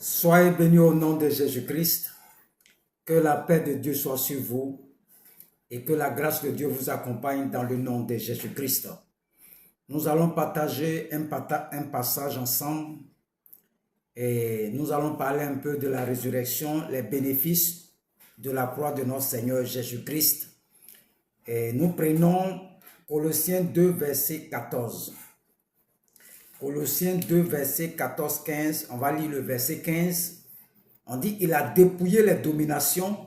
Soyez bénis au nom de Jésus-Christ. Que la paix de Dieu soit sur vous et que la grâce de Dieu vous accompagne dans le nom de Jésus-Christ. Nous allons partager un passage ensemble et nous allons parler un peu de la résurrection, les bénéfices de la croix de notre Seigneur Jésus-Christ. Et nous prenons Colossiens 2, verset 14. Colossiens 2, verset 14-15. On va lire le verset 15. On dit, il a dépouillé les dominations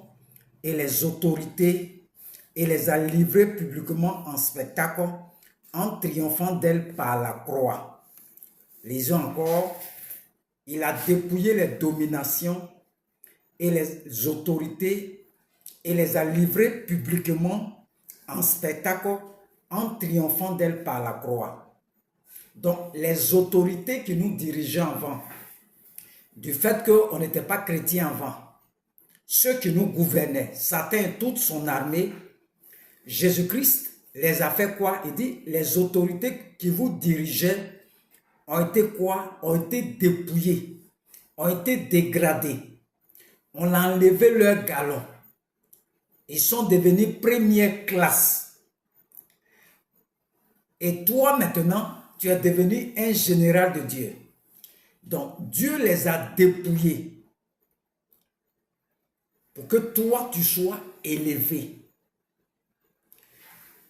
et les autorités et les a livrées publiquement en spectacle en triomphant d'elles par la croix. Lisons encore. Il a dépouillé les dominations et les autorités et les a livrées publiquement en spectacle en triomphant d'elles par la croix. Donc, les autorités qui nous dirigeaient avant, du fait qu'on n'était pas chrétien avant, ceux qui nous gouvernaient, Satan et toute son armée, Jésus-Christ les a fait quoi? Il dit, les autorités qui vous dirigeaient ont été quoi? Ont été dépouillées, ont été dégradées. On a enlevé leur galon. Ils sont devenus première classe. Et toi maintenant, tu es devenu un général de Dieu. Donc, Dieu les a dépouillés pour que toi, tu sois élevé.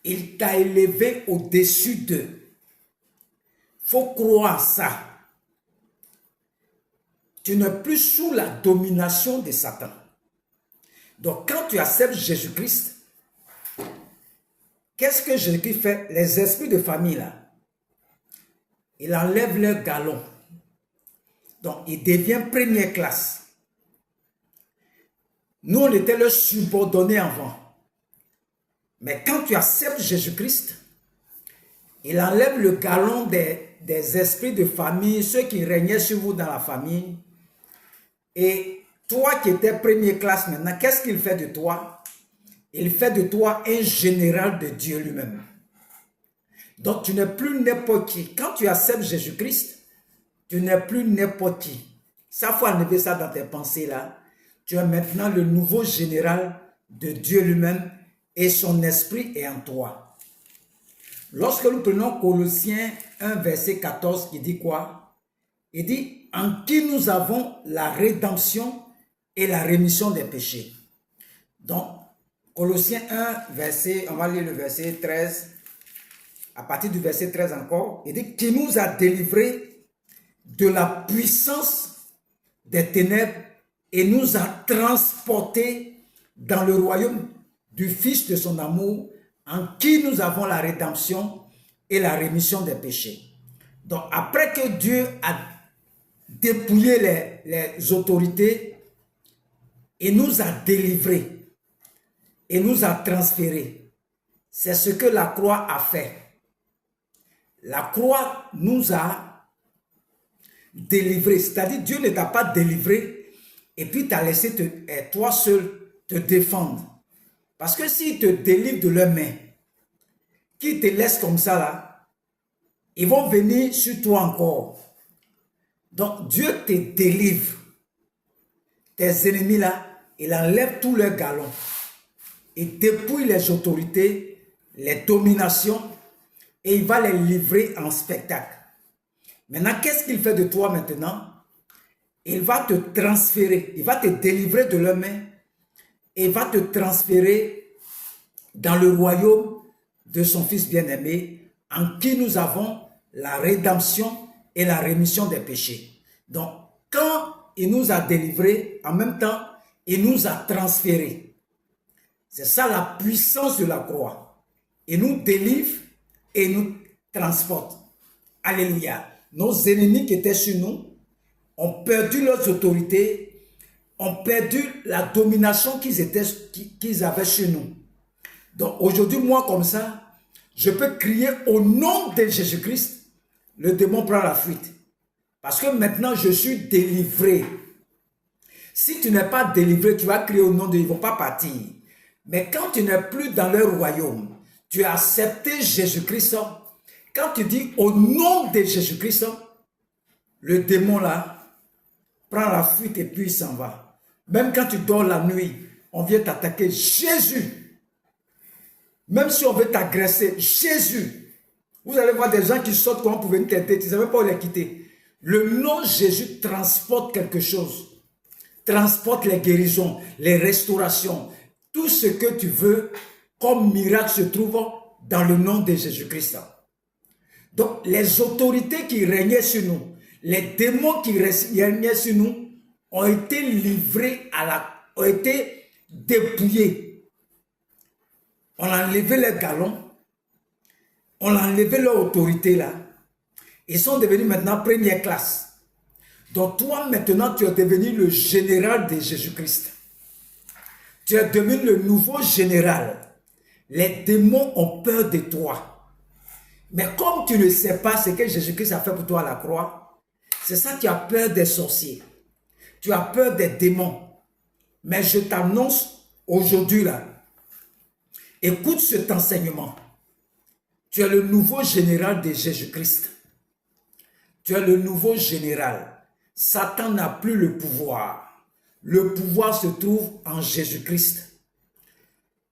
Il t'a élevé au-dessus d'eux. Il faut croire ça. Tu n'es plus sous la domination de Satan. Donc, quand tu acceptes Jésus-Christ, qu'est-ce que Jésus-Christ fait? Les esprits de famille, là, il enlève leur galon. Donc, il devient première classe. Nous, on était le subordonné avant. Mais quand tu acceptes Jésus-Christ, il enlève le galon des esprits de famille, ceux qui régnaient sur vous dans la famille. Et toi qui étais première classe maintenant, qu'est-ce qu'il fait de toi? Il fait de toi un général de Dieu lui-même. Donc, tu n'es plus n'importe qui. Quand tu acceptes Jésus-Christ, tu n'es plus n'importe qui. Ça, il faut enlever ça dans tes pensées là. Tu es maintenant le nouveau général de Dieu lui-même et son esprit est en toi. Lorsque nous prenons Colossiens 1, verset 14, qui dit quoi? Il dit, en qui nous avons la rédemption et la rémission des péchés. Donc, Colossiens 1, verset, on va lire le verset 13. À partir du verset 13 encore, il dit, qui nous a délivrés de la puissance des ténèbres et nous a transportés dans le royaume du Fils de son amour, en qui nous avons la rédemption et la rémission des péchés. Donc, après que Dieu a dépouillé les autorités, il nous a délivrés et nous a transférés. C'est ce que la croix a fait. La croix nous a délivrés, c'est-à-dire Dieu ne t'a pas délivré et puis t'a laissé toi seul te défendre. Parce que s'il te délivre de leurs mains, qu'ils te laissent comme ça là, ils vont venir sur toi encore. Donc Dieu te délivre. Tes ennemis là, il enlève tous leurs galons. Il dépouille les autorités, les dominations, et il va les livrer en spectacle. Maintenant, qu'est-ce qu'il fait de toi maintenant? Il va te transférer, il va te délivrer de leurs mains et il va te transférer dans le royaume de son Fils bien-aimé, en qui nous avons la rédemption et la rémission des péchés. Donc, quand il nous a délivrés, en même temps, il nous a transférés. C'est ça la puissance de la croix. Il nous délivre et nous transporte. Alléluia. Nos ennemis qui étaient sur nous ont perdu leurs autorités, ont perdu la domination qu'ils avaient sur nous. Donc aujourd'hui, moi comme ça, je peux crier au nom de Jésus-Christ, le démon prend la fuite. Parce que maintenant, je suis délivré. Si tu n'es pas délivré, tu vas crier au nom de Dieu, ils ne vont pas partir. Mais quand tu n'es plus dans leur royaume, tu as accepté Jésus-Christ. Quand tu dis au nom de Jésus-Christ, le démon là prend la fuite et puis il s'en va. Même quand tu dors la nuit, on vient t'attaquer. Jésus. Même si on veut t'agresser, Jésus. Vous allez voir des gens qui sortent comment pour venir t'aider. Tu ne savais pas où les quitter. Le nom Jésus transporte quelque chose. Transporte les guérisons, les restaurations. Tout ce que tu veux comme miracle se trouve dans le nom de Jésus-Christ. Donc, les autorités qui régnaient sur nous, les démons qui régnaient sur nous, ont été livrés ont été dépouillés. On a enlevé les galons, on a enlevé leur autorité là. Ils sont devenus maintenant première classe. Donc toi maintenant tu es devenu le général de Jésus-Christ. Tu es devenu le nouveau général. Les démons ont peur de toi. Mais comme tu ne sais pas ce que Jésus-Christ a fait pour toi à la croix, c'est ça, tu as peur des sorciers. Tu as peur des démons. Mais je t'annonce aujourd'hui là, écoute cet enseignement. Tu es le nouveau général de Jésus-Christ. Tu es le nouveau général. Satan n'a plus le pouvoir. Le pouvoir se trouve en Jésus-Christ.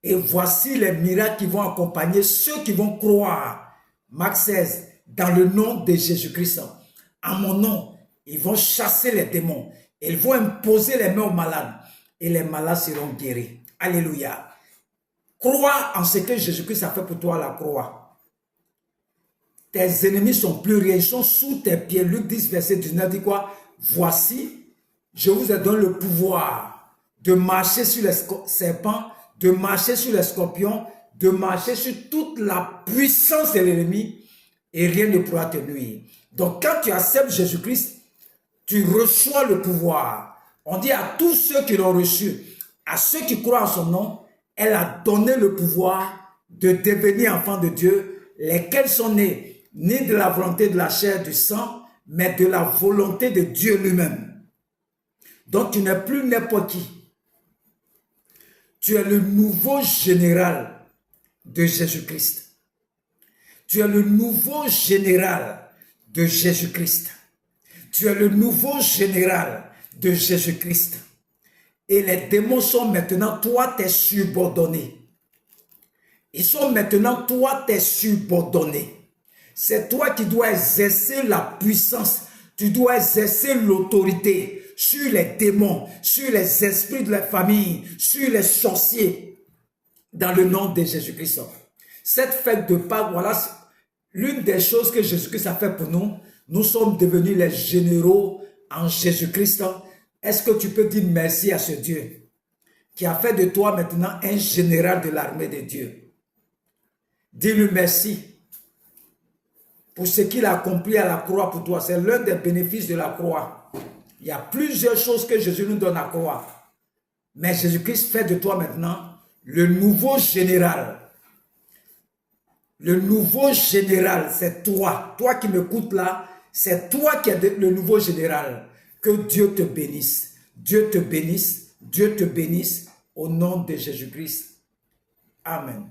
Et voici les miracles qui vont accompagner ceux qui vont croire. Marc 16, dans le nom de Jésus-Christ. En mon nom, ils vont chasser les démons. Ils vont imposer les mains aux malades. Et les malades seront guéris. Alléluia. Crois en ce que Jésus-Christ a fait pour toi à la croix. Tes ennemis sont plus rien, ils sont sous tes pieds. Luc 10, verset 19 dit quoi? Voici, je vous ai donné le pouvoir de marcher sur les serpents, de marcher sur les scorpions, de marcher sur toute la puissance de l'ennemi et rien ne pourra te nuire. Donc quand tu acceptes Jésus-Christ, tu reçois le pouvoir. On dit à tous ceux qui l'ont reçu, à ceux qui croient en son nom, elle a donné le pouvoir de devenir enfants de Dieu, lesquels sont nés ni de la volonté de la chair du sang, mais de la volonté de Dieu lui-même. Donc tu n'es plus n'importe qui. Tu es le nouveau général de Jésus-Christ. Tu es le nouveau général de Jésus-Christ. Tu es le nouveau général de Jésus-Christ. Et les démons sont maintenant, toi, tes subordonnés. Ils sont maintenant, toi, tes subordonnés. C'est toi qui dois exercer la puissance. Tu dois exercer l'autorité sur les démons, sur les esprits de la famille, sur les sorciers, dans le nom de Jésus-Christ. Cette fête de Pâques, voilà l'une des choses que Jésus-Christ a fait pour nous. Nous sommes devenus les généraux en Jésus-Christ. Est-ce que tu peux dire merci à ce Dieu qui a fait de toi maintenant un général de l'armée de Dieu? Dis-lui merci pour ce qu'il a accompli à la croix pour toi. C'est l'un des bénéfices de la croix. Il y a plusieurs choses que Jésus nous donne à croire. Mais Jésus-Christ fait de toi maintenant le nouveau général. Le nouveau général, c'est toi. Toi qui m'écoutes là, c'est toi qui es le nouveau général. Que Dieu te bénisse. Dieu te bénisse. Dieu te bénisse au nom de Jésus-Christ. Amen.